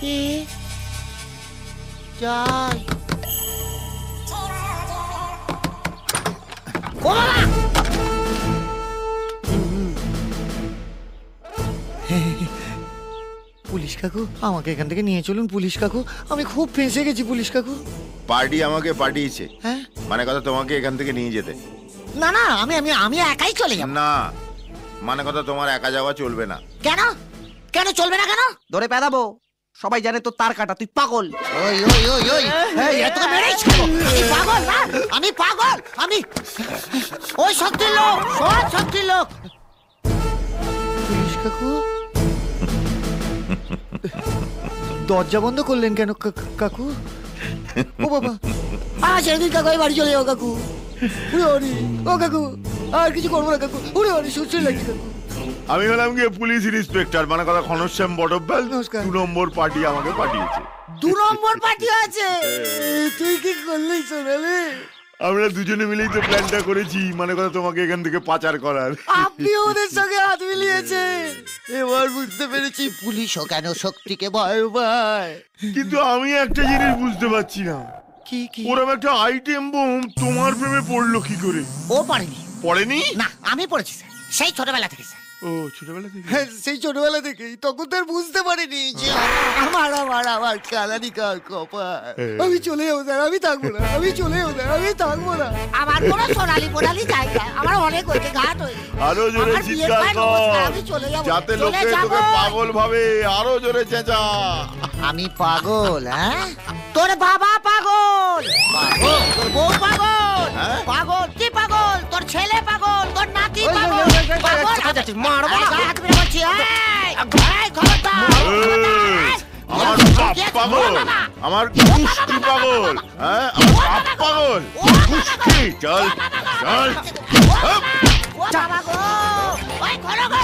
কে যাই ও বাবা পুলিশ কাকু আমাকে এখান থেকে নিয়ে চলুন পুলিশ কাকু আমি খুব ফেঁসে গেছি পুলিশ কাকু পার্টি আমাকে পাঠিয়েছে হ্যাঁ মানে কথা তোমাকে এখান থেকে নিয়ে যেতে না না আমি আমি আমি একাই চলে যাব না মানে কথা তোমার একা যাওয়া চলবে না কেন কেন চলবে না কেন ধরে পেদাবো সবাই জানে তো তার কাটা তুই পাগল ওই ওই ওই ওই এই তো মেরেই ছিল আমি পাগল না আমি পাগল আমি ওই শক্তির লোক সব শক্তির লোক পুলিশ কাকু দরজা বন্ধ করলেন কেন কাকু ও বাবা সেদিন কাকু বাড়ি চলে যাও কাকু ও কাকু আর কিছু করবো না কাকু উড়ে ওরে সুস্থ লাগছে কাকু আমি হলাম গিয়ে পুলিশ ইন্সপেক্টর মানে কথা ঘনশ্যাম বটব্যাল নমস্কার। 2 নম্বর পার্টি আমাকে পাঠিয়েছে 2 নম্বর পার্টি আছে তুই কি করলি সোনালি আমরা দুজনে মিলেই তো প্ল্যানটা করেছি মানে কথা তোমাকে এখান থেকে পাচার করার আপনি ওদের সঙ্গে হাত মিলিয়েছেন এবার বুঝতে পেরেছি পুলিশও কেন শক্তিকে ভয় পায় কিন্তু আমি একটা জিনিস বুঝতে পারছি না কি কি ওরকম একটা আইটেম বোম তোমার প্রেমে পড়লো কি করে ও পারেনি পড়েনি না আমি পড়েছি স্যার সেই ছোটবেলা থেকে স্যার ও ছোটবেলা থেকে সেই ছোটবেলা থেকেই তখন তো আর বুঝতে পারিনি যে আমার কালানি কার কপাল আমি চলে যাবো স্যার আমি থাকবো না আমি চলে যাবো স্যার আমি থাকবো না আমার কোনো সোনালি পোনালি জায়গা আমার অনেক হয়েছে ঘাট হয়েছে আরো জোরে আমার বিয়ের চিৎকার পায় কর নমস্কার, আমি চলে যাবো যাতে চলে লোকে যাবো। তোকে পাগল ভাবে আরো জোরে চেঁচা আমি পাগল হ্যাঁ তোর বাবা পাগল পাগল তোর বউ পাগল হ্যাঁ? পাগল কি পাগল তোর ছেলে পাগল তোর নাতি পাগল পাগল মারবো না। হাত মেরে বলছি এই খবরদার এই, আমার বাপ পাগল আমার কুষ্টি পাগল হ্যাঁ আমার বাপ পাগল কুষ্টি চল চল ও বাবা গো ওই ঘরে গো